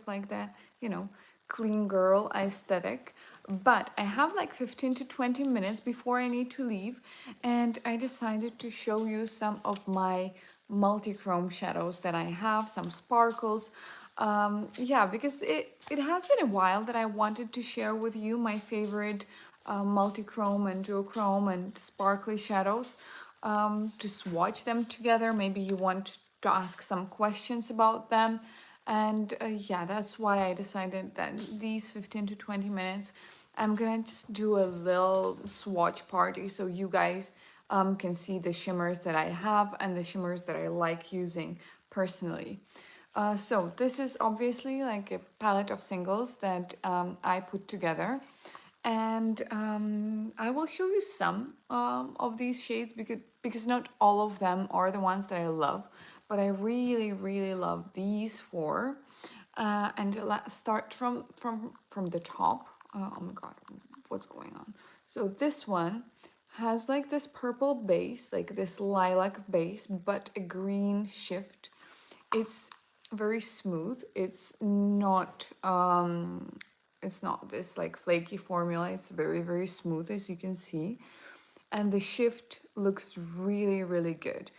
like the, you know, clean girl aesthetic. But I have like 15 to 20 minutes before I need to leave, and I decided to show you some of my multi-chrome shadows that I have, some sparkles. Yeah, because it has been a while that I wanted to share with you my favorite multi-chrome and duochrome and sparkly shadows, to swatch them together. Maybe you want to ask some questions about them. And yeah, that's why I decided that these 15 to 20 minutes, I'm gonna just do a little swatch party so you guys can see the shimmers that I have and the shimmers that I like using personally. So this is obviously like a palette of singles that I put together, and I will show you some of these shades because not all of them are the ones that I love, but I really love these four. And let's start from the top. Oh my god, what's going on? So this one has like this purple base, like this lilac base, but a green shift. It's very smooth. It's not this like flaky formula. It's very smooth, as you can see, and the shift looks really good.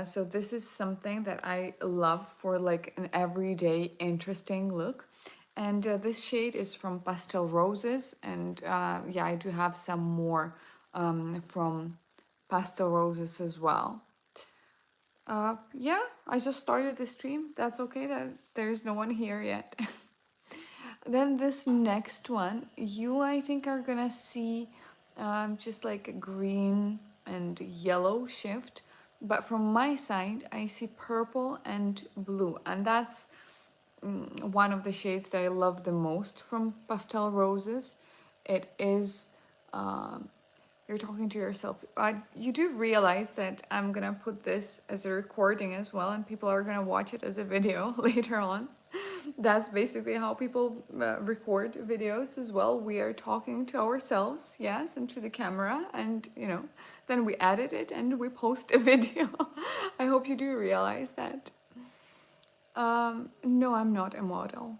So this is something that I love for like an everyday interesting look. And this shade is from Pastel Roses, and yeah, I do have some more from Pastel Roses as well. Yeah, I just started the stream. That's okay, that there's no one here yet. Then this next one, you I think are gonna see just like a green and yellow shift. But from my side, I see purple and blue. And that's one of the shades that I love the most from Pastel Roses. It is you're talking to yourself. You do realize that I'm gonna put this as a recording as well, and people are gonna watch it as a video later on. That's basically how people record videos as well. We are talking to ourselves, yes, and to the camera, and you know, then we edit it and we post a video. I hope you do realize that. No, I'm not a model.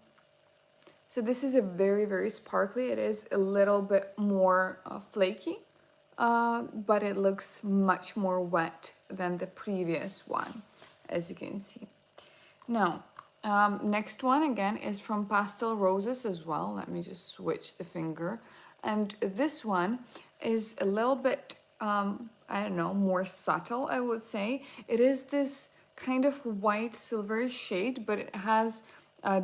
So this is a very sparkly. It is a little bit more flaky, but it looks much more wet than the previous one, as you can see. Now, next one again is from Pastel Roses as well. Let me just switch the finger. And this one is a little bit, I don't know, more subtle, I would say. It is this kind of white silver shade, but it has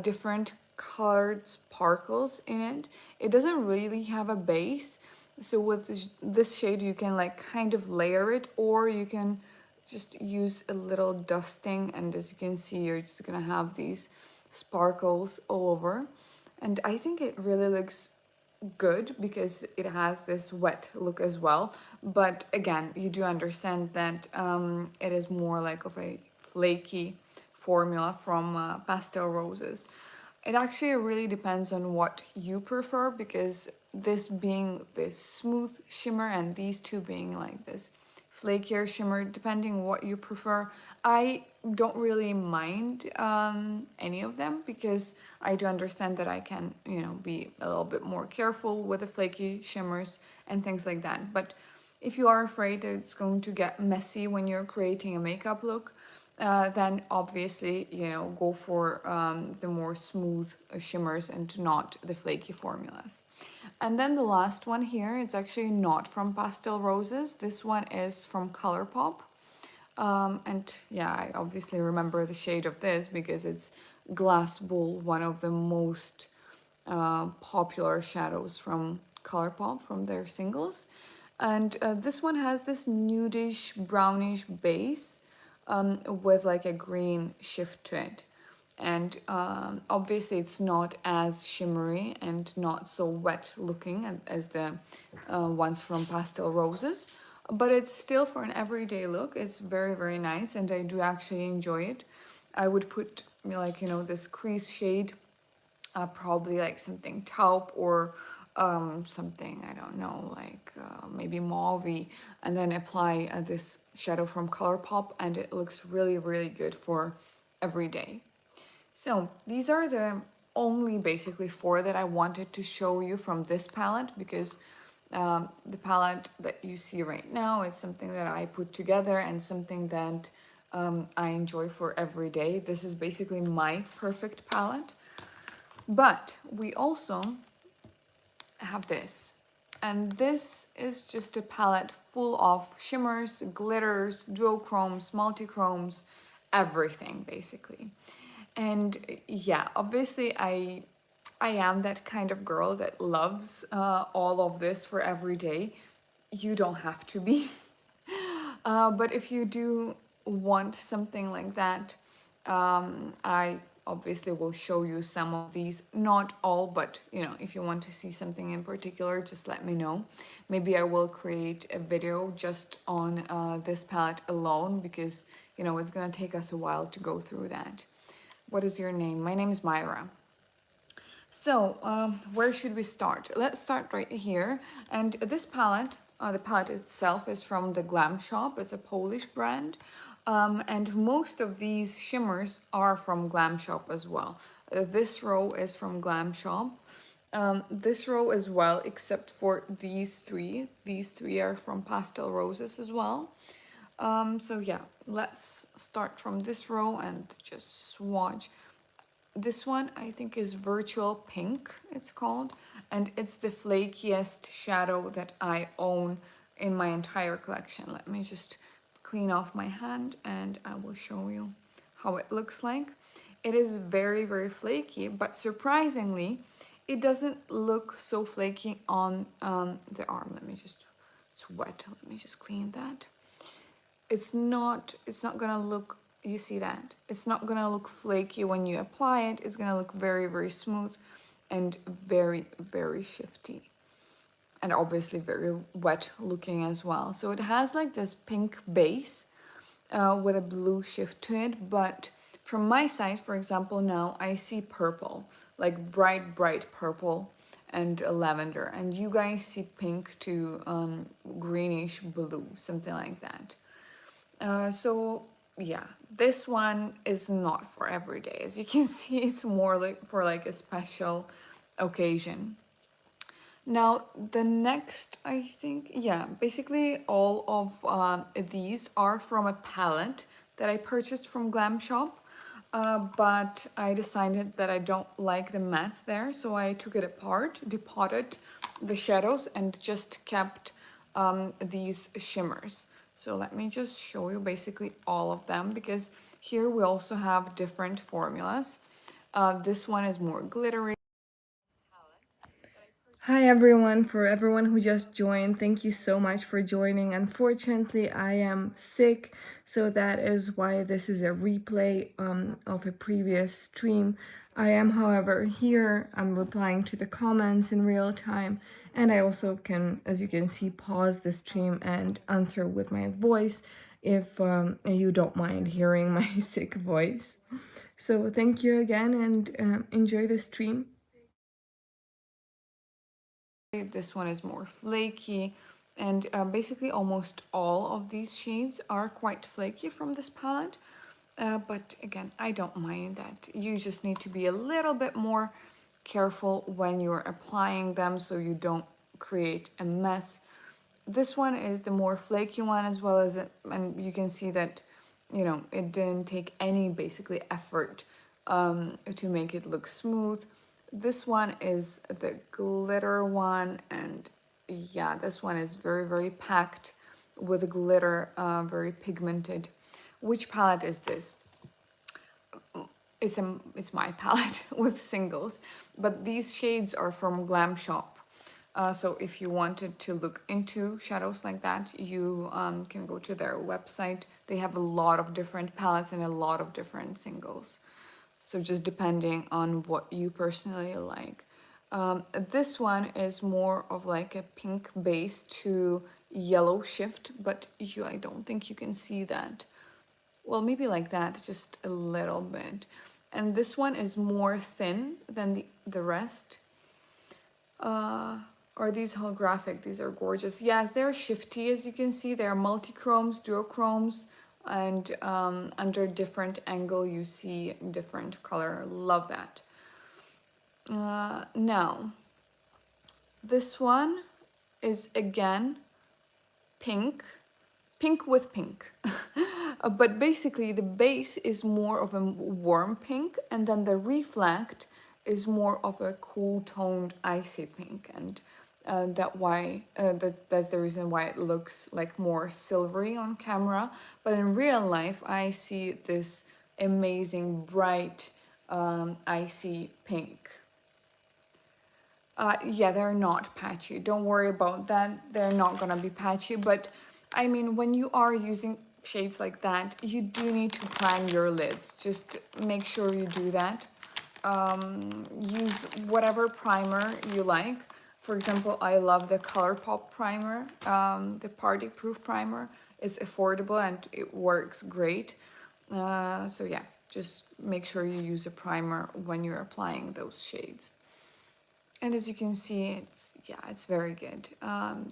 different colored sparkles in it. It doesn't really have a base. So with this shade, you can like kind of layer it, or you can just use a little dusting, and as you can see, you're just gonna have these sparkles all over. And I think it really looks good because it has this wet look as well. But again, you do understand that it is more like of a flaky formula from Pastel Roses. It actually really depends on what you prefer, because this being this smooth shimmer and these two being like this flakier shimmer, depending what you prefer. I don't really mind any of them, because I do understand that I can, you know, be a little bit more careful with the flaky shimmers and things like that. But if you are afraid that it's going to get messy when you're creating a makeup look, then obviously, you know, go for the more smooth shimmers and not the flaky formulas. And then the last one here, it's actually not from Pastel Roses. This one is from ColourPop. And yeah, I obviously remember the shade of this because it's Glass Bull, one of the most popular shadows from ColourPop, from their singles. And this one has this nudish brownish base with like a green shift to it. And obviously it's not as shimmery and not so wet looking as the ones from Pastel Roses, but it's still, for an everyday look, it's very nice, and I do actually enjoy it. I would put, like, you know, this crease shade, probably like something taupe, or something, I don't know, like maybe mauve, and then apply this shadow from ColourPop, and it looks really good for every day. So these are the only basically four that I wanted to show you from this palette, because the palette that you see right now is something that I put together and something that I enjoy for every day. This is basically my perfect palette. But we also have this. And this is just a palette full of shimmers, glitters, duochromes, multichromes, everything basically. And yeah, obviously I am that kind of girl that loves all of this for every day. You don't have to be. But if you do want something like that, I obviously will show you some of these, not all, but you know, if you want to see something in particular, just let me know. Maybe I will create a video just on this palette alone, because you know, it's gonna take us a while to go through that. What is your name? My name is Myra. So where should we start? Let's start right here. And this palette, the palette itself is from the Glam Shop. It's a Polish brand. And most of these shimmers are from Glam Shop as well. This row is from Glam Shop. This row as well, except for these three. These three are from Pastel Roses as well. So yeah, let's start from this row and just swatch. This one I think is Virtual Pink, it's called, and it's the flakiest shadow that I own in my entire collection. Let me just clean off my hand and I will show you how it looks like. It is very, very flaky, but surprisingly, it doesn't look so flaky on the arm. It's wet, let me just clean that. It's not gonna look, you see that? It's not gonna look flaky when you apply it. It's gonna look very, very smooth and very, very shifty. And obviously very wet looking as well. So it has like this pink base with a blue shift to it. But from my side, for example, now I see purple, like bright, bright purple and lavender. And you guys see pink to greenish blue, something like that. So yeah, this one is not for every day. As you can see, it's more like for like a special occasion. Now the next, I think, yeah, basically all of these are from a palette that I purchased from Glam Shop. But I decided that I don't like the mattes there, so I took it apart, depotted the shadows, and just kept these shimmers. So let me just show you basically all of them, because here we also have different formulas. This one is more glittery. Hi everyone, for everyone who just joined, thank you so much for joining. Unfortunately, I am sick, so that is why this is a replay of a previous stream. I am, however, here. I'm replying to the comments in real time, and I also can, as you can see, pause the stream and answer with my voice if you don't mind hearing my sick voice. So thank you again, and enjoy the stream. This one is more flaky, and basically almost all of these shades are quite flaky from this palette. But again, I don't mind that. You just need to be a little bit more careful when you're applying them so you don't create a mess. This one is the more flaky one as well as it, and you can see that, you know, it didn't take any basically effort to make it look smooth. This one is the glitter one, and yeah, this one is very, very packed with glitter, very pigmented. Which palette is this? It's my palette with singles, but these shades are from Glam Shop. So if you wanted to look into shadows like that, you can go to their website. They have a lot of different palettes and a lot of different singles. So just depending on what you personally like. This one is more of like a pink base to yellow shift, but I don't think you can see that. Well, maybe like that, just a little bit. And this one is more thin than the rest. Are these holographic? These are gorgeous. Yes, they're shifty, as you can see. They're multi-chromes, duochromes, and under different angle you see different color. Love that. Now, this one is again pink, pink with pink. But basically the base is more of a warm pink, and then the reflect is more of a cool toned icy pink, and that's the reason why it looks like more silvery on camera. But in real life I see this amazing bright icy pink. Yeah, they're not patchy. Don't worry about that. They're not gonna be patchy. But I mean, when you are using shades like that, you do need to plan your lids. Just make sure you do that. Use whatever primer you like. For example, I love the ColourPop primer, the Party Proof primer. It's affordable and it works great. So yeah, just make sure you use a primer when you're applying those shades. And as you can see, it's very good.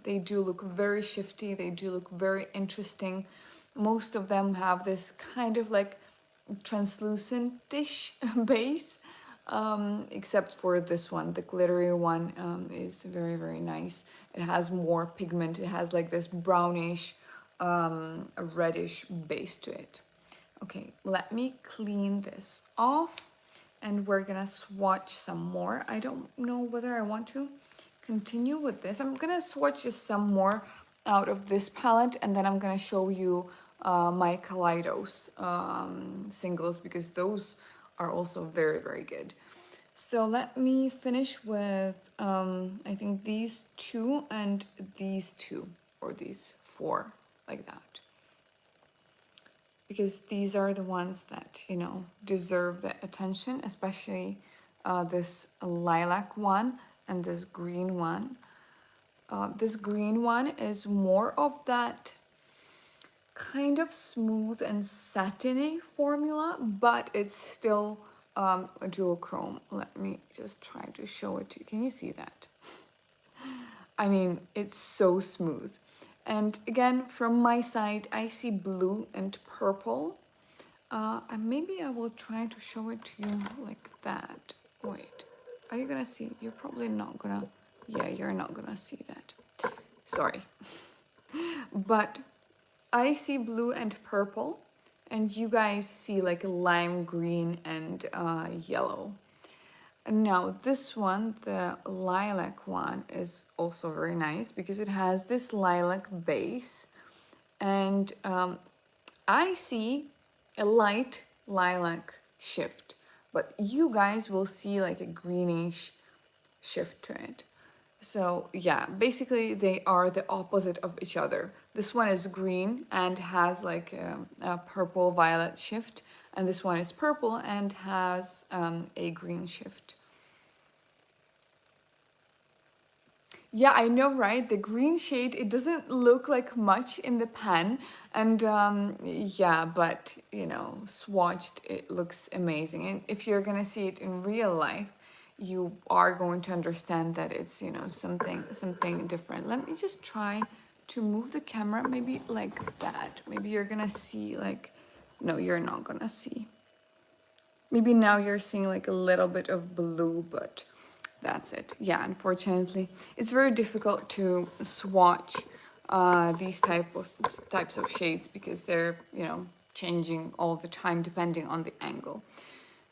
They do look very shifty. They do look very interesting. Most of them have this kind of like translucent-ish base, except for this one. The glittery one is very, very nice. It has more pigment. It has like this brownish, reddish base to it. Okay, let me clean this off. And we're gonna swatch some more. I don't know whether I want to continue with this. I'm gonna swatch just some more out of this palette, and then I'm gonna show you my Kidos singles, because those are also very, very good. So let me finish with I think these two and these two, or these four, like that. Because these are the ones that, you know, deserve the attention, especially this lilac one and this green one. This green one is more of that kind of smooth and satiny formula, but it's still a duochrome. Let me just try to show it to you. Can you see that? I mean, it's so smooth. And again, from my side, I see blue and purple. And maybe I will try to show it to you like that. Wait, are you gonna see? You're probably not gonna, yeah, you're not gonna see that. Sorry. But I see blue and purple, and you guys see like lime green and yellow. Now this one, the lilac one, is also very nice because it has this lilac base, and I see a light lilac shift, but you guys will see like a greenish shift to it. So yeah, basically they are the opposite of each other. This one is green and has like a purple violet shift, and this one is purple and has a green shift. Yeah, I know, right? The green shade, it doesn't look like much in the pen, and yeah, but you know, swatched, it looks amazing. And if you're gonna see it in real life, you are going to understand that it's, you know, something different. Let me just try to move the camera maybe like that. Maybe you're gonna see like, no, you're not gonna see. Maybe now you're seeing like a little bit of blue, but that's it. Yeah, unfortunately, it's very difficult to swatch these types of shades because they're, you know, changing all the time depending on the angle.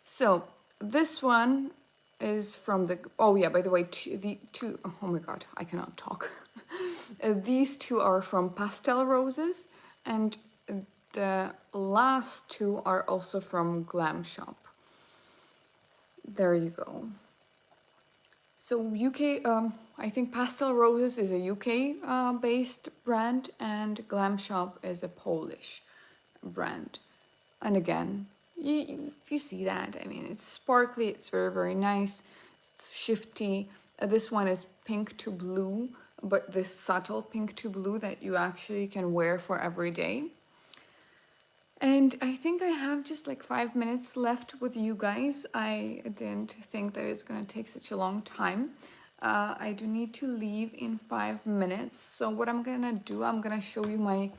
So this one is from the, oh yeah, by the way, oh my god, I cannot talk. These two are from Pastel Roses, and the last two are also from Glam Shop. There you go. So UK, I think Pastel Roses is a UK based brand, and Glam Shop is a Polish brand. And again, you see that, I mean, it's sparkly, it's very, very nice, it's shifty. This one is pink to blue, but this subtle pink to blue that you actually can wear for every day. And I think I have just like 5 minutes left with you guys. I didn't think that it's gonna take such a long time. I do need to leave in 5 minutes. So what I'm gonna do, I'm gonna show you my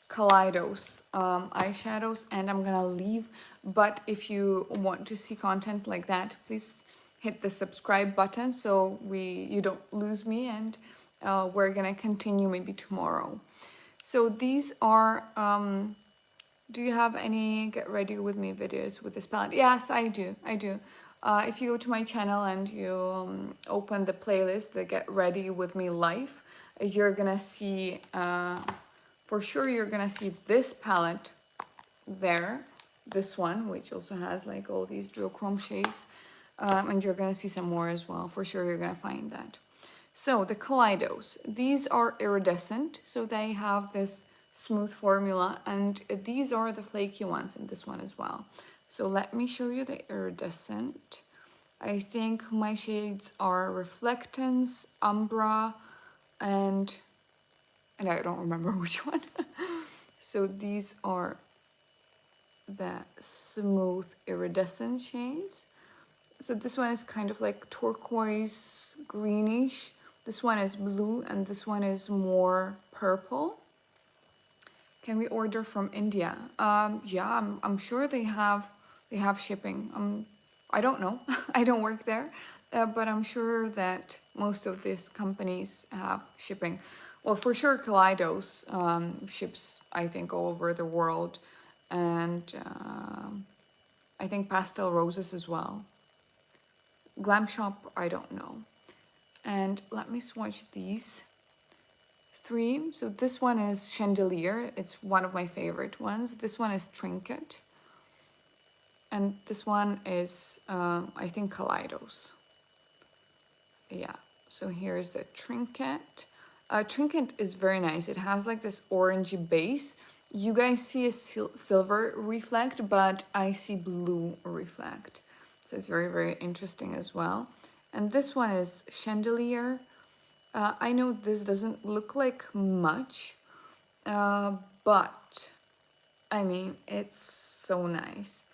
Kidos eyeshadows, and I'm gonna leave. But if you want to see content like that, please hit the subscribe button so you don't lose me, and we're gonna continue maybe tomorrow. So these are, do you have any get ready with me videos with this palette? Yes, I do. If you go to my channel and you open the playlist, the Get Ready With Me Life, you're gonna see, for sure you're gonna see this palette there, this one, which also has like all these duochrome shades, and you're gonna see some more as well. For sure you're gonna find that. So the Kidos, these are iridescent, so they have this smooth formula, and these are the flaky ones in this one as well. So let me show you the iridescent. I think my shades are Reflectance, Umbra, and I don't remember which one. So these are the smooth iridescent shades. So this one is kind of like turquoise greenish. This one is blue, and this one is more purple. Can we order from India? Yeah, I'm sure they have shipping. I don't know. I don't work there, but I'm sure that most of these companies have shipping. Well, for sure, Kidos ships, I think, all over the world, and I think Pastel Roses as well. Glam Shop, I don't know. And let me swatch these three. So this one is Chandelier. It's one of my favorite ones. This one is Trinket. And this one is, I think, Kidos. Yeah, so here's the Trinket. Trinket is very nice. It has like this orangey base. You guys see a silver reflect, but I see blue reflect. So it's very, very interesting as well. And this one is Chandelier. I know this doesn't look like much, but I mean, it's so nice.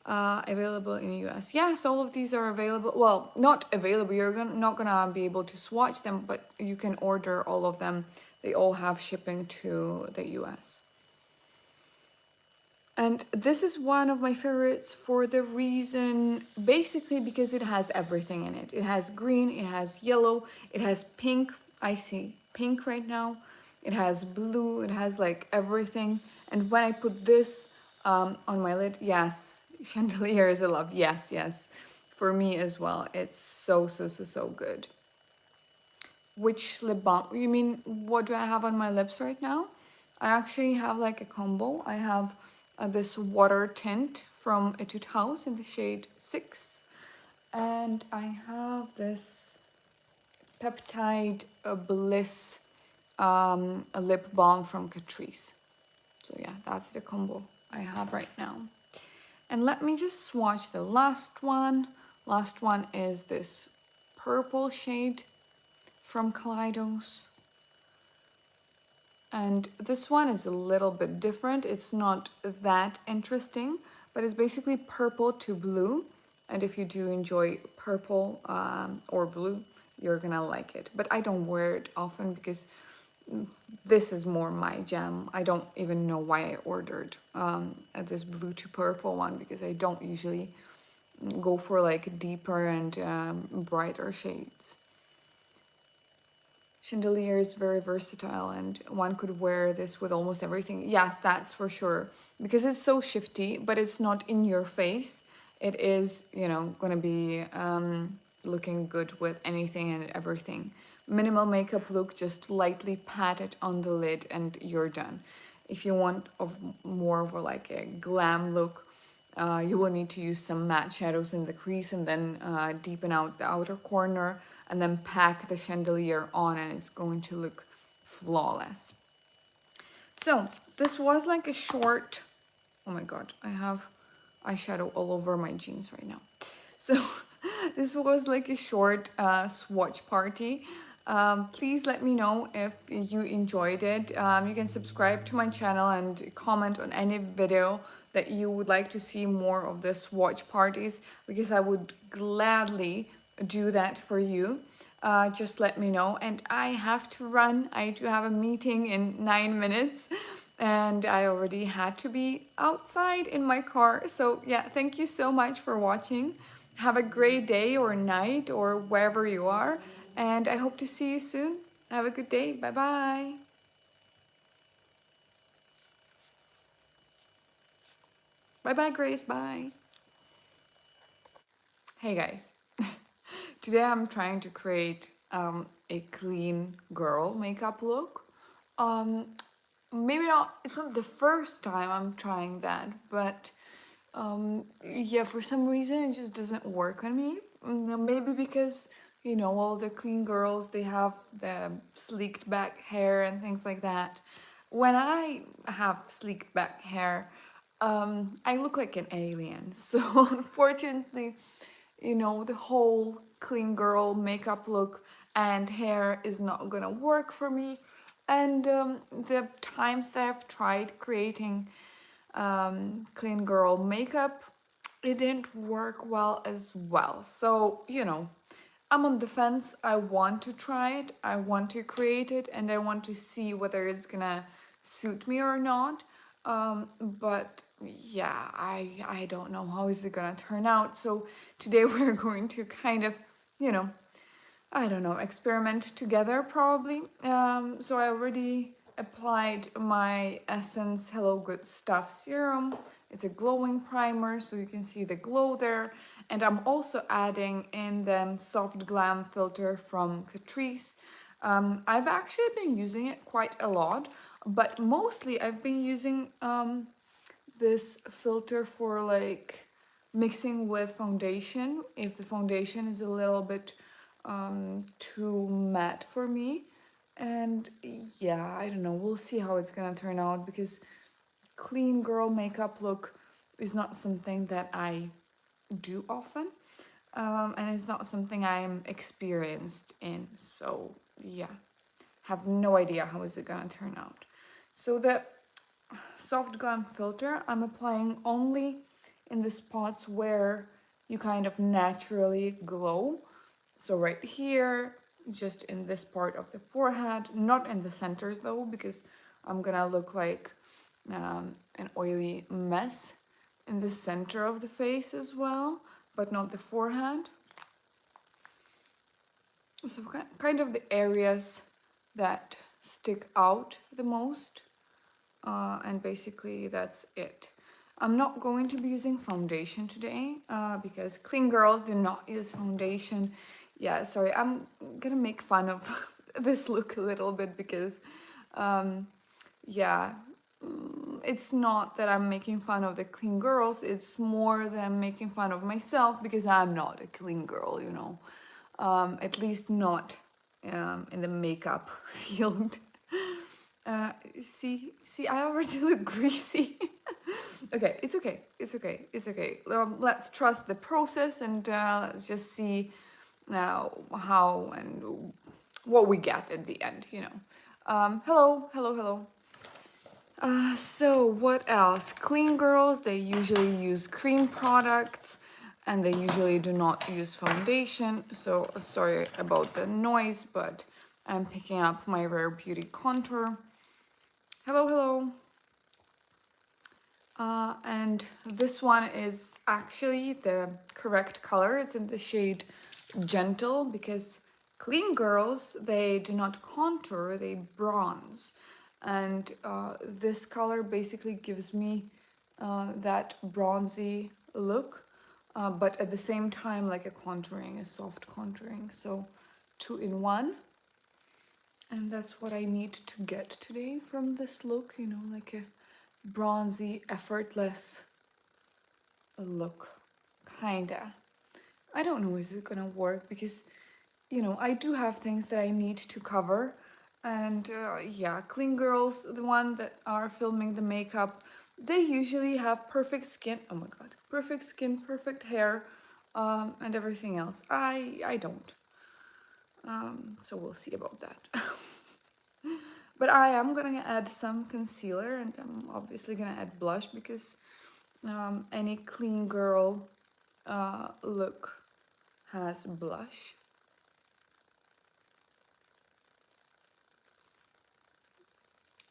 Available in the US. Yes, all of these are available. Well, not available. You're not gonna be able to swatch them, but you can order all of them. They all have shipping to the US. And this is one of my favorites for the reason, basically because it has everything in it. It has green, it has yellow, it has pink. I see pink right now. It has blue, it has like everything. And when I put this on my lid, yes, Chandelier is a love. Yes, yes. For me as well. It's so, so, so, so good. Which lip balm? You mean, what do I have on my lips right now? I actually have like a combo. I have this water tint from Etude House in the shade 6. And I have this Peptide Bliss a lip balm from Catrice. So yeah, that's the combo I have right now. And let me just swatch the last one. Last one is this purple shade from Kidos. And this one is a little bit different. It's not that interesting, but it's basically purple to blue. And if you do enjoy purple or blue, you're gonna like it. But I don't wear it often because this is more my jam. I don't even know why I ordered this blue to purple one, because I don't usually go for like deeper and brighter shades. Chandelier is very versatile, and one could wear this with almost everything. Yes, that's for sure, because it's so shifty, but it's not in your face. It is, you know, gonna be looking good with anything and everything. Minimal makeup look, just lightly pat it on the lid and you're done. If you want more of like a glam look, you will need to use some matte shadows in the crease and then deepen out the outer corner and then pack the Chandelier on, and it's going to look flawless. So this was like a short, oh my god, I have eyeshadow all over my jeans right now. So this was like a short swatch party. Please let me know if you enjoyed it. You can subscribe to my channel and comment on any video that you would like to see more of the swatch parties, because I would gladly do that for you. Just let me know. And I have to run. I do have a meeting in 9 minutes, and I already had to be outside in my car. So yeah, thank you so much for watching. Have a great day or night or wherever you are, and I hope to see you soon. Have a good day. Bye bye. Bye bye, Grace. Bye. Hey guys. Today I'm trying to create a clean girl makeup look. Um, Maybe not, it's not the first time I'm trying that, but yeah, for some reason it just doesn't work on me. Maybe because, you know, all the clean girls, they have the sleeked back hair and things like that. When I have sleeked back hair, I look like an alien. So unfortunately, you know, the whole clean girl makeup look and hair is not gonna work for me. And the times that I've tried creating clean girl makeup, it didn't work well as well. So, you know, I'm on the fence. I want to try it, I want to create it, and I want to see whether it's gonna suit me or not. But yeah, I don't know how is it gonna turn out. So today we're going to kind of, you know, I don't know, experiment together probably. So I already applied my Essence Hello Good Stuff serum. It's a glowing primer, so you can see the glow there. And I'm also adding in the Soft Glam filter from Catrice. I've actually been using it quite a lot, but mostly I've been using this filter for like mixing with foundation if the foundation is a little bit too matte for me. And yeah, I don't know, we'll see how it's gonna turn out, because clean girl makeup look is not something that I do often, and it's not something I'm experienced in. So yeah, have no idea how is it gonna turn out. So the Soft Glam filter I'm applying only in the spots where you kind of naturally glow. So right here, just in this part of the forehead, not in the center though, because I'm gonna look like an oily mess in the center of the face as well, but not the forehead. So kind of the areas that stick out the most. And basically that's it. I'm not going to be using foundation today because clean girls do not use foundation. Yeah, sorry, I'm gonna make fun of this look a little bit because yeah, it's not that I'm making fun of the clean girls, it's more that I'm making fun of myself because I'm not a clean girl, you know. At least not in the makeup field. See, I already look greasy. Okay, it's okay, it's okay, it's okay. Let's trust the process and let's just see now how and what we get at the end, you know. Hello. So what else? Clean girls, they usually use cream products and they usually do not use foundation. So sorry about the noise, but I'm picking up my Rare Beauty contour. Hello. And this one is actually the correct color. It's in the shade Gentle, because clean girls, they do not contour, they bronze. And this color basically gives me that bronzy look, but at the same time like a contouring, a soft contouring. So 2 in 1. And that's what I need to get today from this look, you know, like a bronzy, effortless look, kinda. I don't know, is it gonna work, because, you know, I do have things that I need to cover. And yeah, clean girls, the one that are filming the makeup, they usually have perfect skin. Oh my god, perfect skin, perfect hair, and everything else. I don't. So we'll see about that. But I am gonna add some concealer, and I'm obviously gonna add blush because any clean girl look has blush.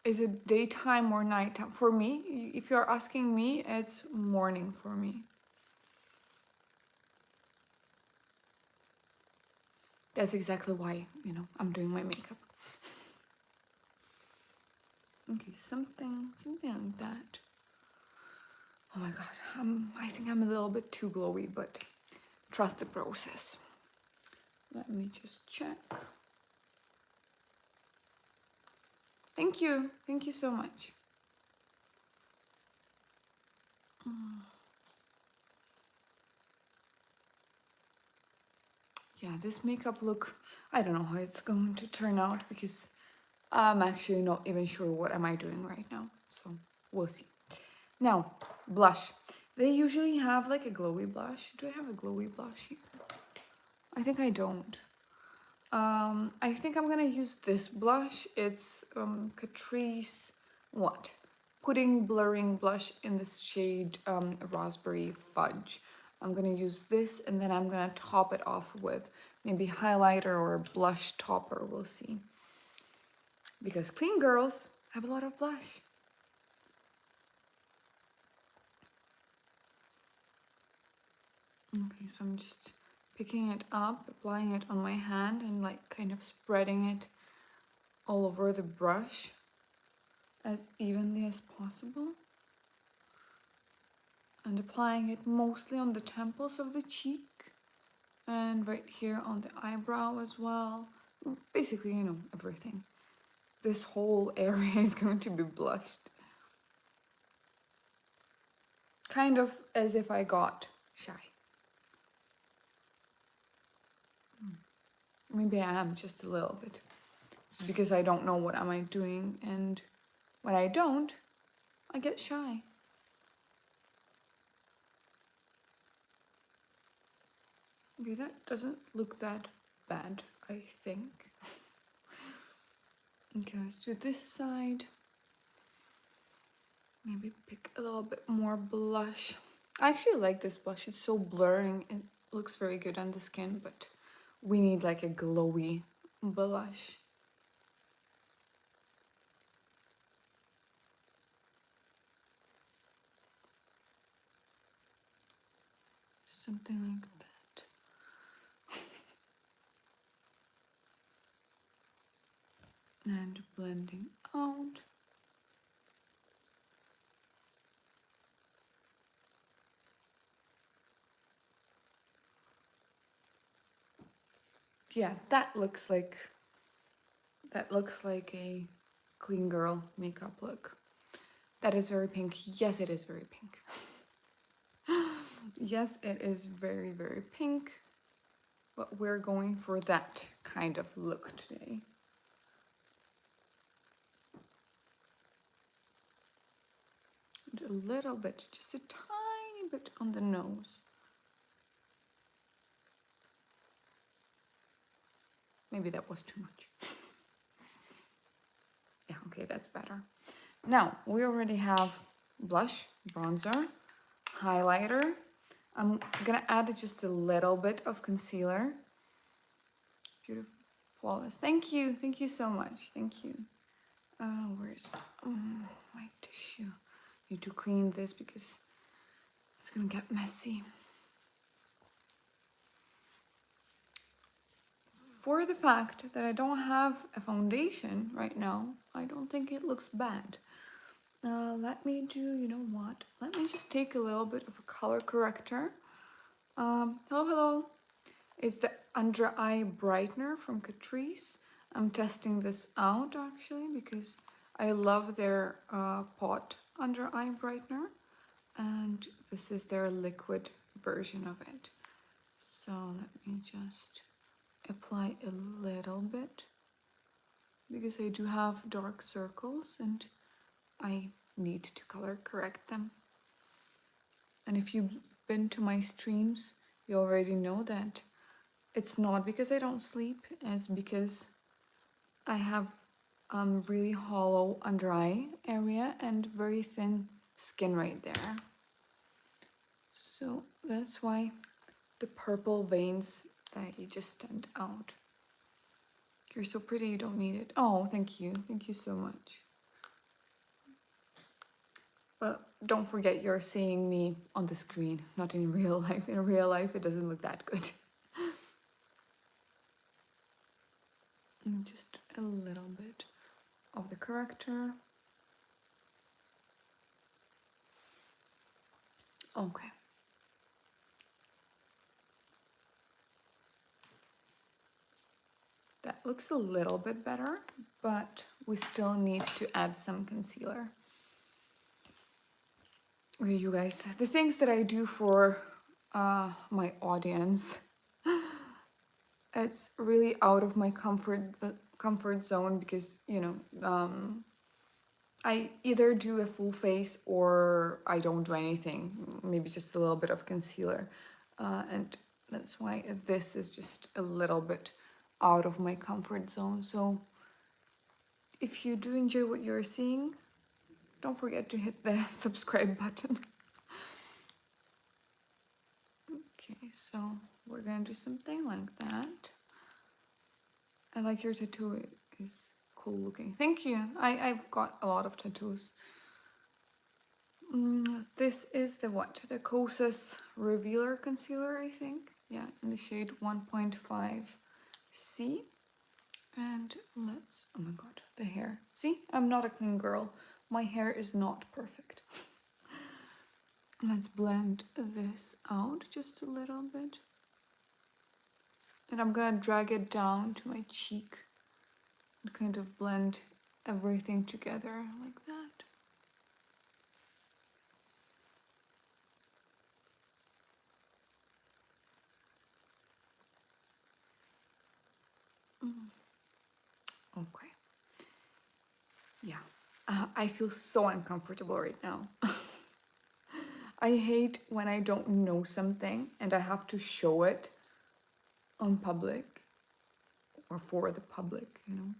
Is it daytime or nighttime? For me, if you're asking me, it's morning for me. That's exactly why, you know, I'm doing my makeup. Okay, something like that. Oh my god, I think I'm a little bit too glowy, but trust the process. Let me just check. Thank you so much. Yeah, this makeup look, I don't know how it's going to turn out because I'm actually not even sure what am I doing right now. So we'll see. Now, blush. They usually have like a glowy blush. Do I have a glowy blush here? I think I don't. I think I'm gonna use this blush. It's Catrice what? Pudding Blurring Blush in this shade Raspberry Fudge. I'm gonna use this and then I'm gonna top it off with maybe highlighter or blush topper, we'll see. Because clean girls have a lot of blush. Okay, so I'm just picking it up, applying it on my hand and like kind of spreading it all over the brush as evenly as possible. And applying it mostly on the temples of the cheek and right here on the eyebrow as well. Basically, you know, everything. This whole area is going to be blushed. Kind of as if I got shy. Maybe I am just a little bit. It's because I don't know what am I doing, and when I don't, I get shy. Okay, that doesn't look that bad, I think. Okay, let's do this side. Maybe pick a little bit more blush. I actually like this blush. It's so blurring. It looks very good on the skin, but we need like a glowy blush. Something like that. And blending out. Yeah, that looks like a clean girl makeup look. That is very pink. Yes, it is very pink. Yes, it is very, very pink. But we're going for that kind of look today. And a little bit, just a tiny bit on the nose. Maybe that was too much. Yeah, okay, that's better. Now, we already have blush, bronzer, highlighter. I'm gonna add just a little bit of concealer. Beautiful, flawless. Thank you so much. Thank you. Where's my tissue? Need to clean this because it's gonna get messy. For the fact that I don't have a foundation right now, I don't think it looks bad. Let me do, you know what? Let me just take a little bit of a color corrector. Hello. It's the under eye brightener from Catrice. I'm testing this out actually because I love their pot under eye brightener, and this is their liquid version of it. So let me just apply a little bit because I do have dark circles and I need to color correct them. And if you've been to my streams, you already know that it's not because I don't sleep, it's because I have really hollow under eye area and very thin skin right there. So that's why the purple veins, they just stand out. You're so pretty, you don't need it. Oh, thank you so much. But don't forget you're seeing me on the screen, not in real life. In real life, it doesn't look that good. And just a little bit of the corrector. Okay. That looks a little bit better, but we still need to add some concealer. Okay, you guys, the things that I do for my audience, it's really out of my comfort zone because, you know, I either do a full face or I don't do anything, maybe just a little bit of concealer. And that's why this is just a little bit out of my comfort zone. So if you do enjoy what you're seeing, don't forget to hit the subscribe button. Okay, so we're gonna do something like that. I like your tattoo, is cool looking. Thank you. I've got a lot of tattoos. This is the what? The Kosas Revealer Concealer, I think. Yeah, in the shade 1.5C. And let's, oh my god, the hair. See, I'm not a clean girl. My hair is not perfect. Let's blend this out just a little bit. And I'm gonna drag it down to my cheek and kind of blend everything together like that. Okay. Yeah. I feel so uncomfortable right now. I hate when I don't know something and I have to show it on public or for the public, you know.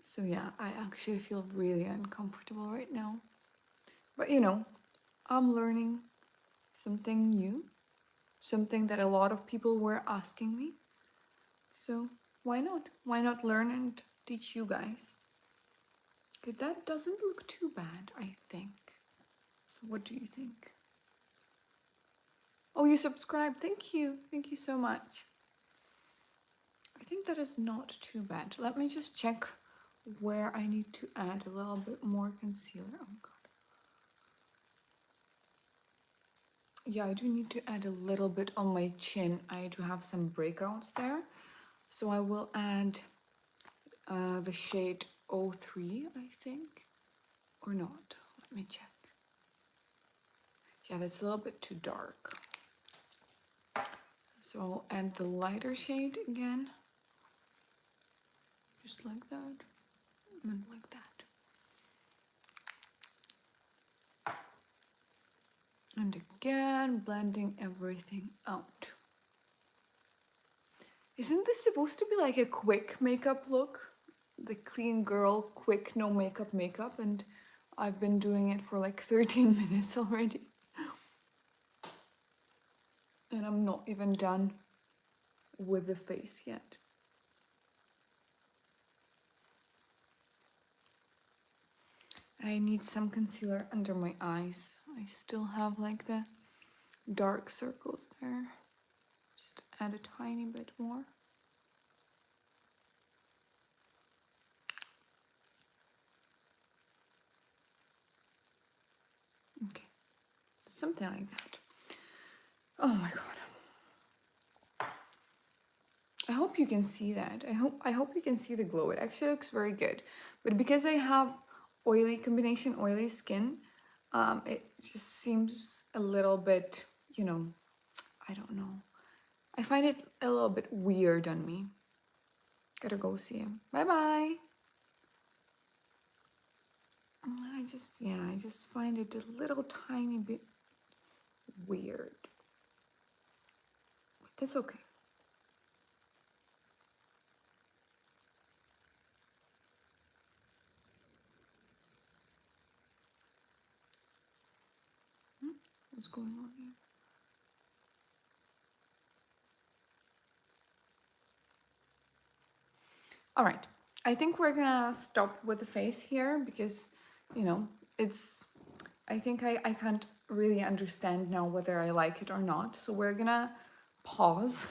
So yeah, I actually feel really uncomfortable right now. But you know, I'm learning something new, something that a lot of people were asking me. So why not? Why not learn and teach you guys? Okay, that doesn't look too bad, I think. What do you think? Oh, you subscribed. Thank you. Thank you so much. I think that is not too bad. Let me just check where I need to add a little bit more concealer. Oh god. Yeah, I do need to add a little bit on my chin. I do have some breakouts there. So I will add the shade 03, I think. Or not. Let me check. Yeah, that's a little bit too dark. So I'll add the lighter shade again. Just like that. And like that. And again, blending everything out. Isn't this supposed to be like a quick makeup look? The clean girl, quick, no makeup, and I've been doing it for like 13 minutes already. And I'm not even done with the face yet. I need some concealer under my eyes. I still have like the dark circles there. Just add a tiny bit more. Okay, something like that. Oh my god. I hope you can see that. I hope you can see the glow. It actually looks very good. But because I have oily skin, it just seems a little bit, you know, I don't know. I find it a little bit weird on me. Gotta go see him. Bye bye. I just find it a little tiny bit weird. But that's okay. What's going on here? All right, I think we're gonna stop with the face here because, you know, I think I can't really understand now whether I like it or not. So we're gonna pause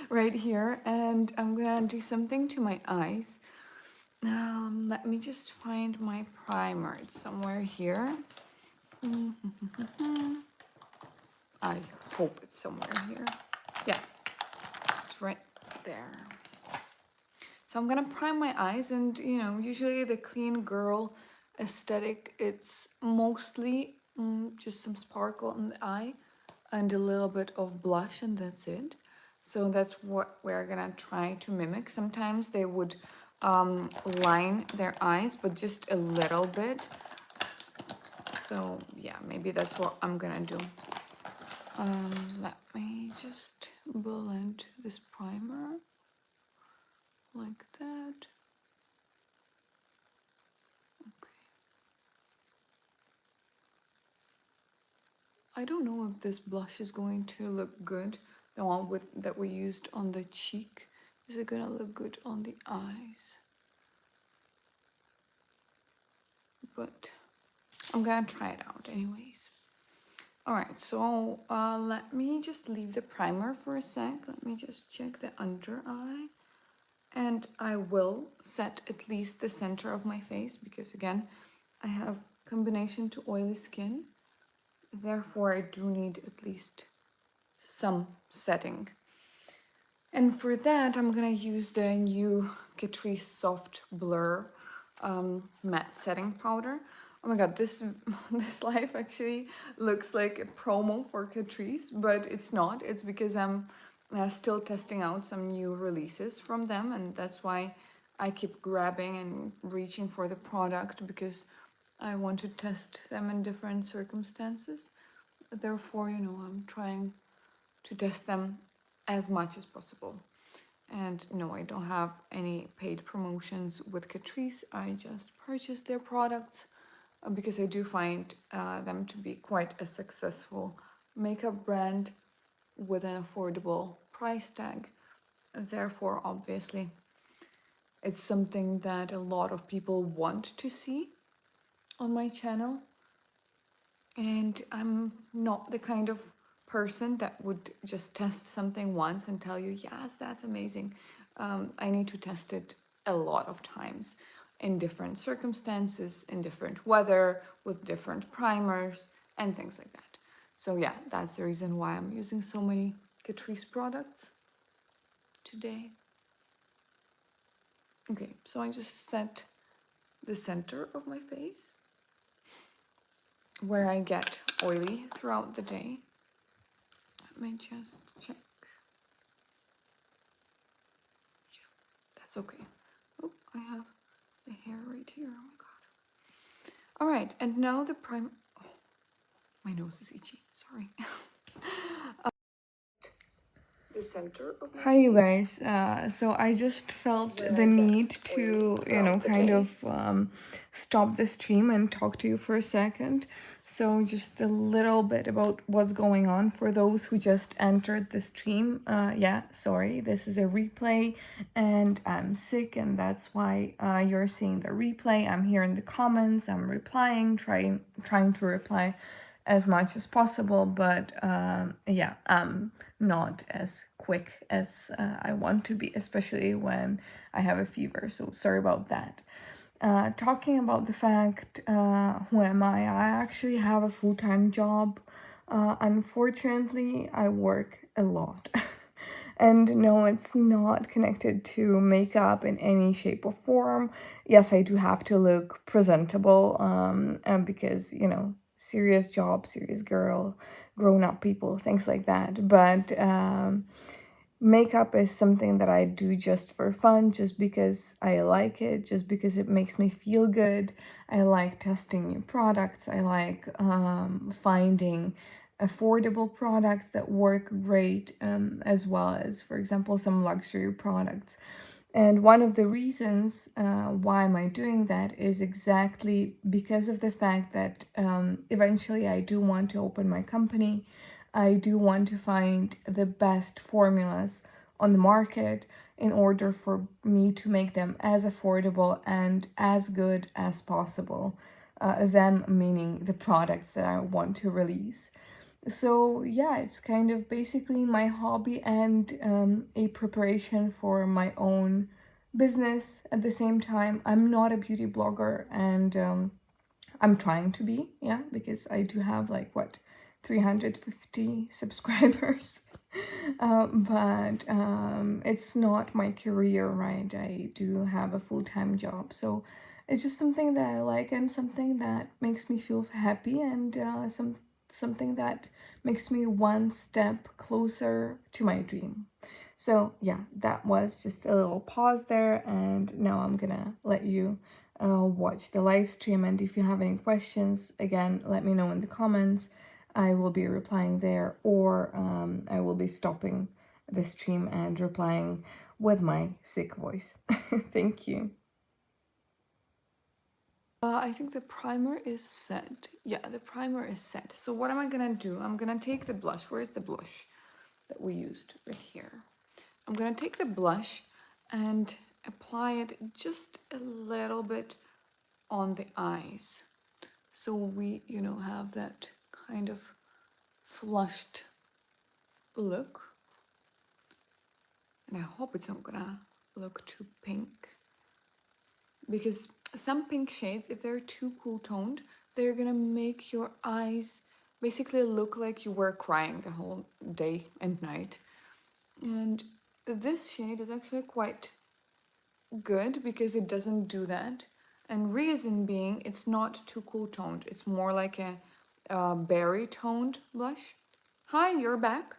right here, and I'm gonna do something to my eyes. Let me just find my primer. It's somewhere here. I hope it's somewhere here. Yeah, it's right there. So I'm gonna prime my eyes, and you know, usually the clean girl aesthetic, it's mostly just some sparkle in the eye and a little bit of blush, and that's it. So that's what we're gonna try to mimic. Sometimes they would line their eyes, but just a little bit. So yeah, maybe that's what I'm gonna do. Let me just blend this primer like that. Okay. I don't know if this blush is going to look good. The one that we used on the cheek. Is it gonna look good on the eyes? But I'm gonna try it out anyways. Alright, so let me just leave the primer for a sec. Let me just check the under eye. And I will set at least the center of my face because again, I have combination to oily skin. Therefore, I do need at least some setting. And for that, I'm gonna use the new Catrice Soft Blur matte setting powder. Oh my god, this life actually looks like a promo for Catrice, but it's not. It's because I'm still testing out some new releases from them, and that's why I keep grabbing and reaching for the product, because I want to test them in different circumstances. Therefore, you know, I'm trying to test them as much as possible. And no, I don't have any paid promotions with Catrice. I just purchased their products because I do find them to be quite a successful makeup brand with an affordable price tag. Therefore, obviously, it's something that a lot of people want to see on my channel. And I'm not the kind of person that would just test something once and tell you, yes, that's amazing. I need to test it a lot of times in different circumstances, in different weather, with different primers and things like that. So yeah, that's the reason why I'm using so many Catrice products today. Okay, so I just set the center of my face where I get oily throughout the day. Let me just check. Yeah, that's okay. Oh, I have the hair right here. Oh my god. All right, and now the primer. Oh, my nose is itchy. Sorry. The center of my Hi, you guys. So I just felt the need to, you know, kind of stop the stream and talk to you for a second. So just a little bit about what's going on for those who just entered the stream. Yeah, sorry, this is a replay and I'm sick, and that's why you're seeing the replay. I'm here in the comments, I'm replying, trying to reply as much as possible, but yeah, I'm not as quick as I want to be, especially when I have a fever, so sorry about that. Talking about the fact, who am I actually have a full-time job. Unfortunately, I work a lot. And no, it's not connected to makeup in any shape or form. Yes, I do have to look presentable, and because, you know, serious job, serious girl, grown-up people, things like that. But makeup is something that I do just for fun, just because I like it, just because it makes me feel good. I like testing new products. I like finding affordable products that work great, as well as, for example, some luxury products. And one of the reasons why am I doing that is exactly because of the fact that eventually I do want to open my company. I do want to find the best formulas on the market in order for me to make them as affordable and as good as possible. Them meaning the products that I want to release. So yeah, it's kind of basically my hobby and a preparation for my own business. At the same time, I'm not a beauty blogger, and I'm trying to be, yeah, because I do have like what, 350 subscribers. But it's not my career, right? I do have a full-time job, so it's just something that I like and something that makes me feel happy, and something that makes me one step closer to my dream. So yeah, that was just a little pause there, and now I'm gonna let you watch the live stream. And if you have any questions, again, let me know in the comments. I will be replying there, or I will be stopping the stream and replying with my sick voice. Thank you. I think the primer is set. Yeah, the primer is set. So what am I gonna do? I'm gonna take the blush. Where's the blush that we used? Right here. I'm gonna take the blush and apply it just a little bit on the eyes. So we, have that kind of flushed look. And I hope it's not gonna look too pink, because some pink shades, if they're too cool toned, they're gonna make your eyes basically look like you were crying the whole day and night. And this shade is actually quite good because it doesn't do that. And reason being, it's not too cool toned. It's more like a berry toned blush. Hi, you're back.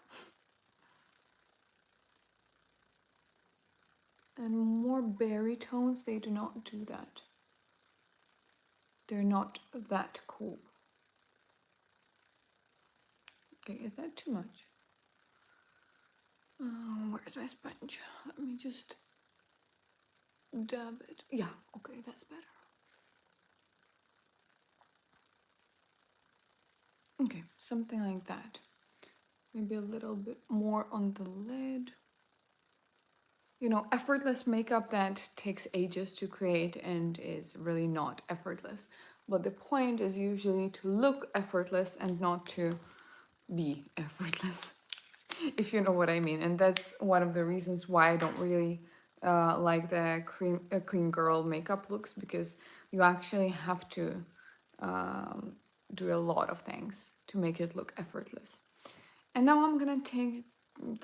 And more berry tones, they do not do that. They're not that cool. Okay, is that too much? Where's my sponge? Let me just dab it. Yeah, okay, that's better. Okay, something like that. Maybe a little bit more on the lid. Effortless makeup that takes ages to create and is really not effortless. But the point is usually to look effortless and not to be effortless, if you know what I mean. And that's one of the reasons why I don't really like the clean girl makeup looks, because you actually have to do a lot of things to make it look effortless. And now I'm gonna take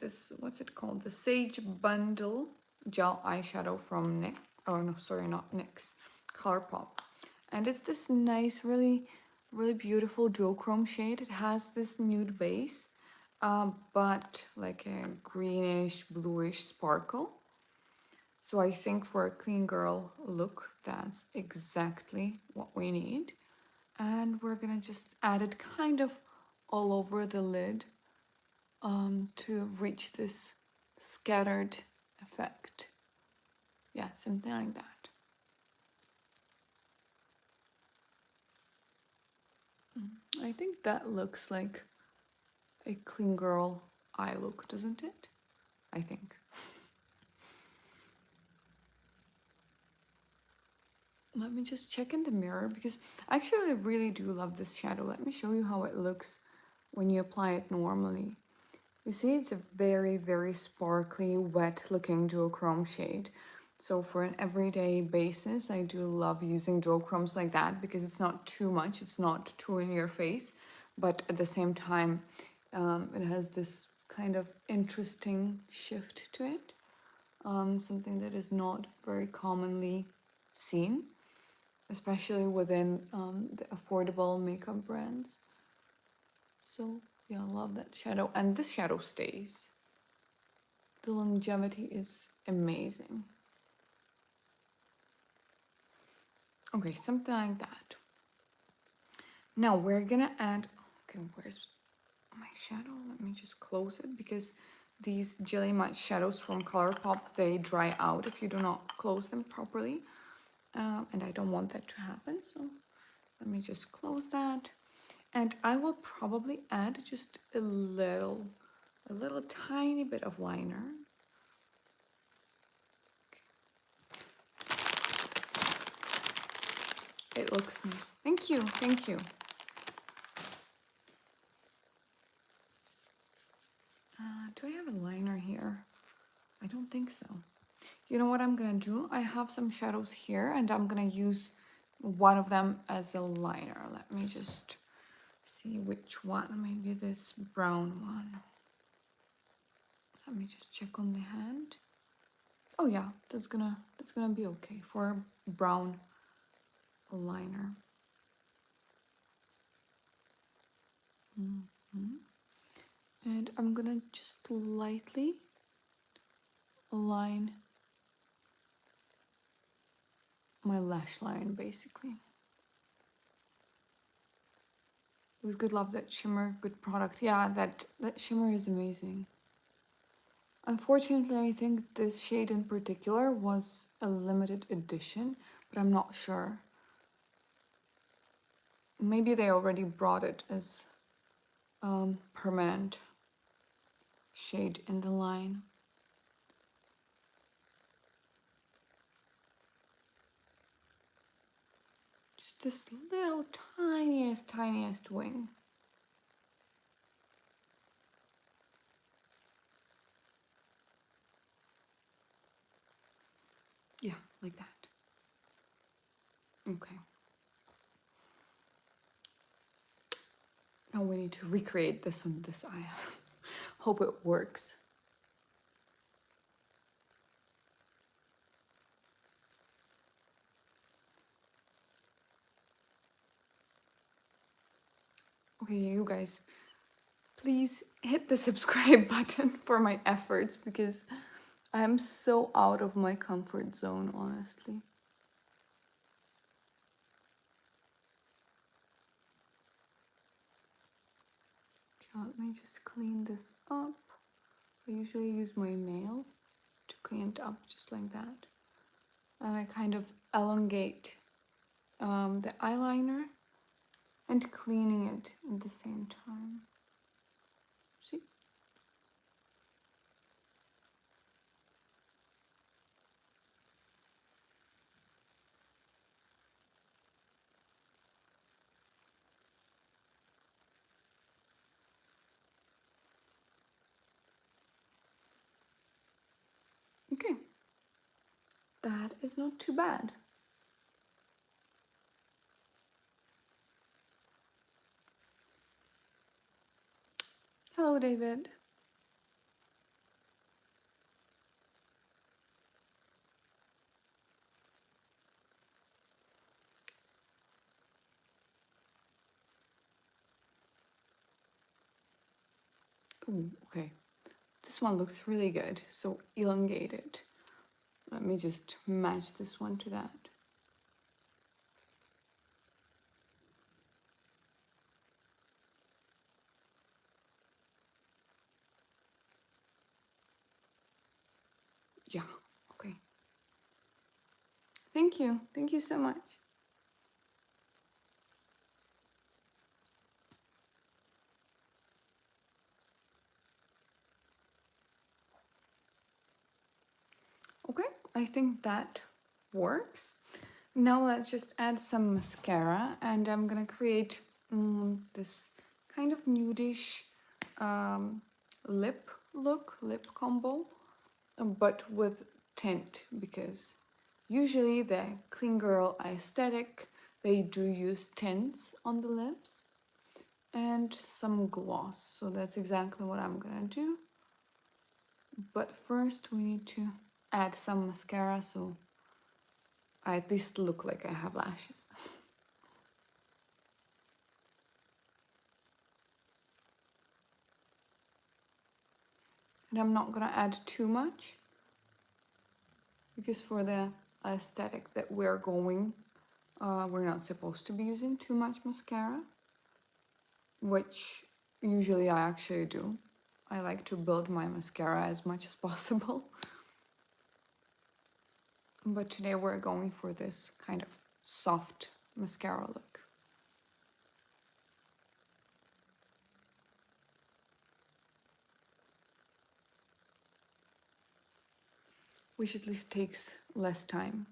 this, what's it called? The Sage Bundle Gel Eyeshadow from NYX. Oh no, sorry, not NYX. ColourPop. And it's this nice, really, really beautiful duochrome shade. It has this nude base, but like a greenish, bluish sparkle. So I think for a clean girl look, that's exactly what we need. And we're gonna just add it kind of all over the lid to reach this scattered effect. Yeah, something like that. I think that looks like a clean girl eye look, doesn't it? I think. Let me just check in the mirror, because actually I really do love this shadow. Let me show you how it looks when you apply it normally. You see, it's a very, very sparkly, wet looking duochrome shade. So for an everyday basis, I do love using duochromes like that, because it's not too much, it's not too in your face, but at the same time, it has this kind of interesting shift to it. Something that is not very commonly seen, especially within the affordable makeup brands. So yeah, I love that shadow, and this shadow stays. The longevity is amazing. Okay, something like that. Now we're gonna add, okay, where's my shadow? Let me just close it, because these Jelly Matte shadows from ColourPop, they dry out if you do not close them properly. And I don't want that to happen, so let me just close that. And I will probably add just a little tiny bit of liner. It looks nice. Thank you, thank you. You know what I'm gonna do? I have some shadows here and I'm gonna use one of them as a liner. Let me just see which one. Maybe this brown one. Let me just check on the hand. Oh yeah, that's gonna be okay for a brown liner. And I'm gonna just lightly align my lash line basically. With good love, that shimmer, good product. Yeah, that shimmer is amazing. Unfortunately, I think this shade in particular was a limited edition, but I'm not sure. Maybe they already brought it as permanent shade in the line. Just this little tiniest wing. Yeah, like that. Okay. Now we need to recreate this on this eye. Hope it works. Okay, you guys, please hit the subscribe button for my efforts because I'm so out of my comfort zone, honestly. Okay, let me just clean this up. I usually use my nail to clean it up just like that. And I kind of elongate the eyeliner and cleaning it at the same time. See? Okay. That is not too bad. Hello, David. Ooh, okay. This one looks really good, so elongate it. Let me just match this one to that. Yeah, okay. Thank you. Thank you so much. Okay, I think that works. Now let's just add some mascara, and I'm gonna create this kind of nudish lip look, lip combo, but with tint, because usually the clean girl aesthetic, they do use tints on the lips and some gloss. So that's exactly what I'm gonna do. But first we need to add some mascara so I at least look like I have lashes. And I'm not gonna add too much because for the aesthetic that we're going, we're not supposed to be using too much mascara, which usually I actually do. I like to build my mascara as much as possible. But today we're going for this kind of soft mascara look. Which at least takes less time.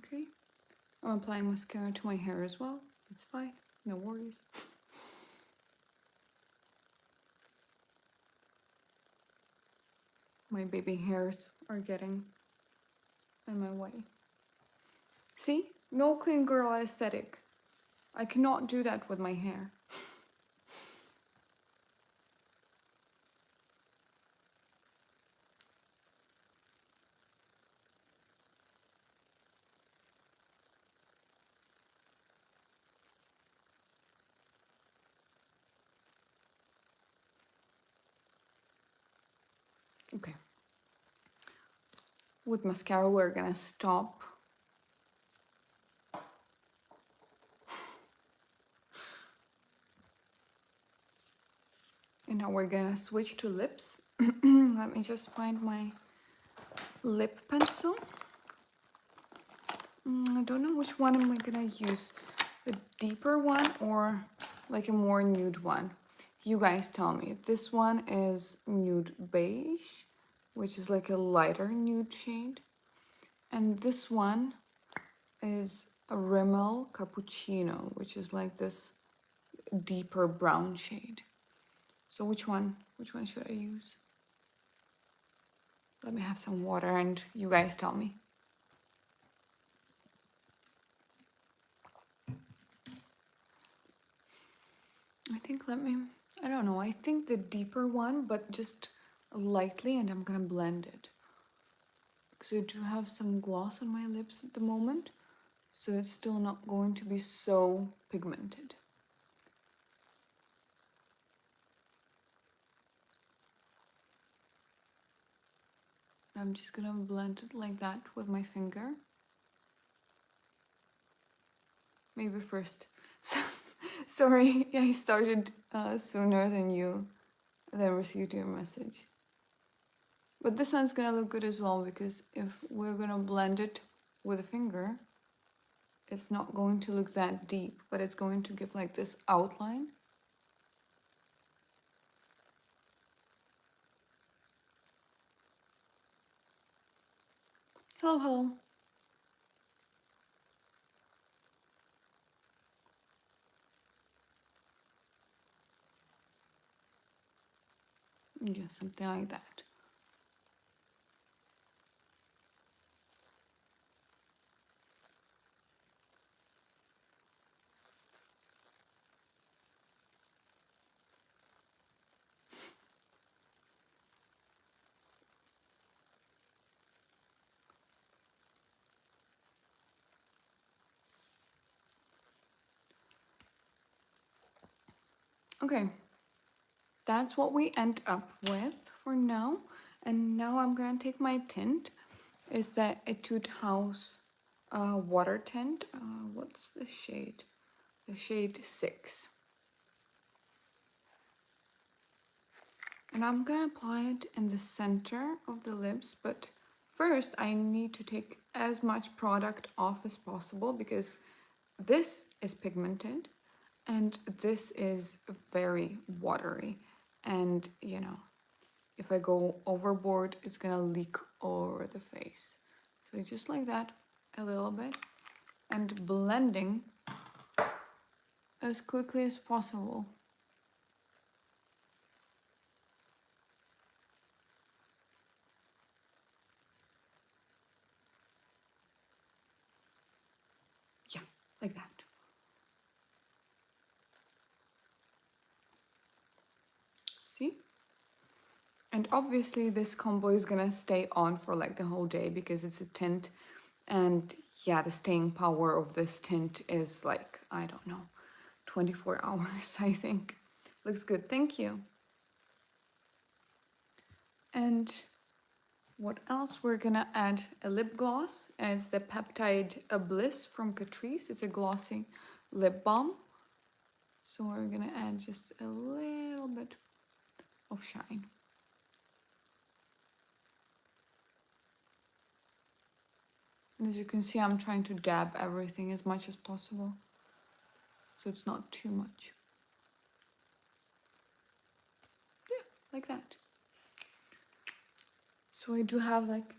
Okay. I'm applying mascara to my hair as well. It's fine. No worries. My baby hairs are getting in my way. See? No clean girl aesthetic. I cannot do that with my hair. Okay. With mascara, we're gonna stop. And now we're gonna switch to lips. Let me just find my lip pencil. I don't know which one am I gonna use. A deeper one or like a more nude one? You guys tell me. This one is nude beige, which is like a lighter nude shade. And this one is a Rimmel Cappuccino, which is like this deeper brown shade. So which one should I use? Let me have some water and you guys tell me. I don't know, I think the deeper one, but just lightly, and I'm gonna blend it. Because I do have some gloss on my lips at the moment, so it's still not going to be so pigmented. I'm just gonna blend it like that with my finger. Maybe first. Sorry, I started sooner than you received your message. But this one's gonna look good as well, because if we're gonna blend it with a finger, it's not going to look that deep, but it's going to give like this outline. Hello, hello. Yeah, something like that. Okay, that's what we end up with for now. And now I'm gonna take my tint. It's the Etude House water tint. What's the shade? The shade 6. And I'm gonna apply it in the center of the lips, but first I need to take as much product off as possible, because this is pigmented and this is very watery, and you know, if I go overboard it's gonna leak all over the face. So just like that, a little bit, and blending as quickly as possible. Yeah, like that. See? And obviously this combo is gonna stay on for like the whole day, because it's a tint, and yeah, the staying power of this tint is like, I don't know, 24 hours, I think. Looks good, thank you. And what else? We're gonna add a lip gloss, and it's the Peptide Bliss from Catrice. It's a glossy lip balm. So we're gonna add just a little bit of shine. And as you can see, I'm trying to dab everything as much as possible, so it's not too much. Yeah, like that. So I do have like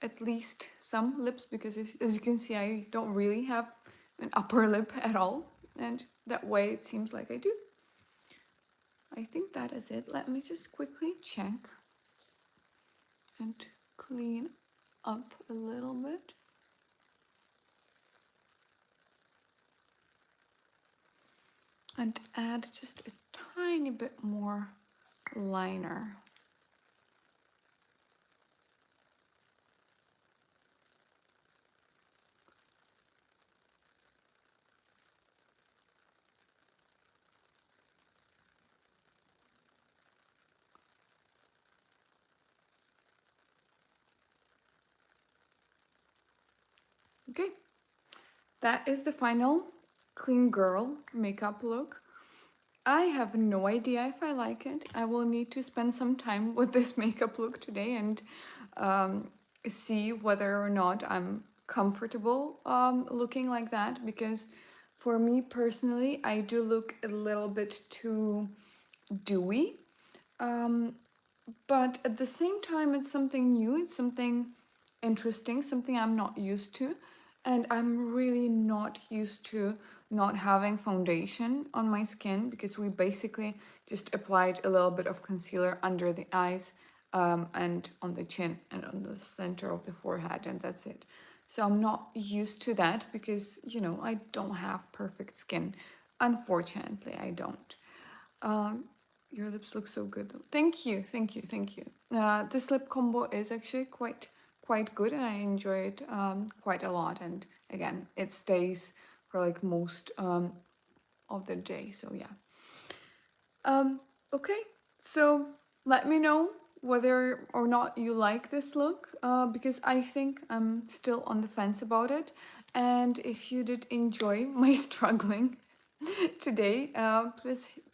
at least some lips, because as you can see, I don't really have an upper lip at all, and that way it seems like I do. I think that is it. Let me just quickly check and clean up a little bit. And add just a tiny bit more liner. Okay, that is the final clean girl makeup look. I have no idea if I like it. I will need to spend some time with this makeup look today and see whether or not I'm comfortable looking like that, because for me personally, I do look a little bit too dewy. But at the same time, it's something new, it's something interesting, something I'm not used to. And I'm really not used to not having foundation on my skin, because we basically just applied a little bit of concealer under the eyes and on the chin and on the center of the forehead, and that's it. So I'm not used to that because, you know, I don't have perfect skin. Unfortunately, I don't. Your lips look so good though. Thank you, thank you, thank you. This lip combo is actually quite good, and I enjoy it quite a lot. And again, it stays for like most of the day. So yeah. Okay, so let me know whether or not you like this look, because I think I'm still on the fence about it. And if you did enjoy my struggling today,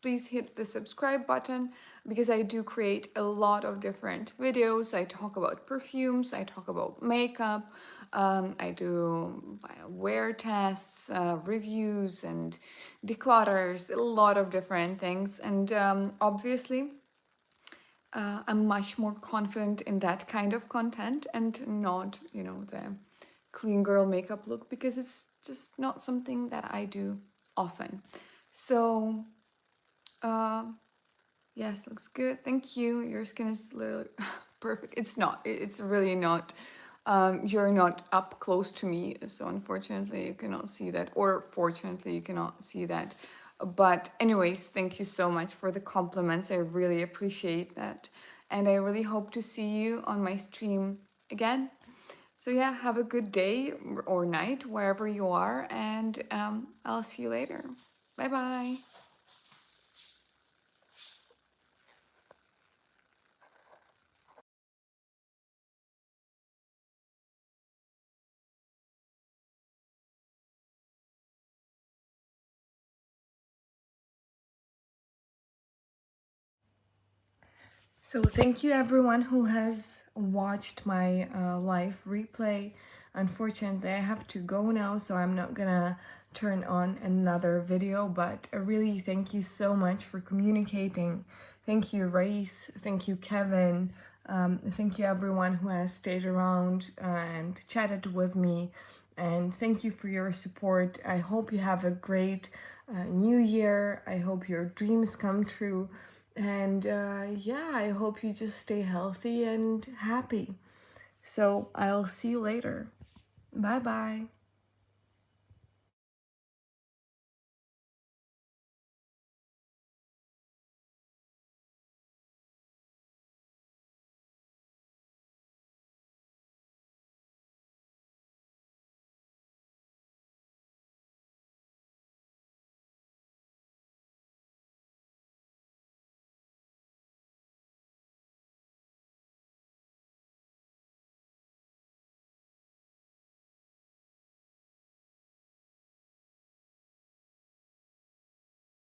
please hit the subscribe button, because I do create a lot of different videos. I talk about perfumes, I talk about makeup, I do wear tests, reviews, and declutters, a lot of different things. And obviously, I'm much more confident in that kind of content and not, you know, the clean girl makeup look, because it's just not something that I do often. So, yes, looks good. Thank you. Your skin is literally perfect. It's not. It's really not. You're not up close to me, so unfortunately you cannot see that, or fortunately you cannot see that. But anyways, thank you so much for the compliments. I really appreciate that, and I really hope to see you on my stream again. So yeah, have a good day or night wherever you are, and I'll see you later. Bye bye. So thank you everyone who has watched my live replay. Unfortunately, I have to go now, so I'm not gonna turn on another video, but really thank you so much for communicating. Thank you, Race. Thank you, Kevin. Thank you everyone who has stayed around and chatted with me. And thank you for your support. I hope you have a great new year. I hope your dreams come true. And yeah, I hope you just stay healthy and happy. So I'll see you later. Bye bye.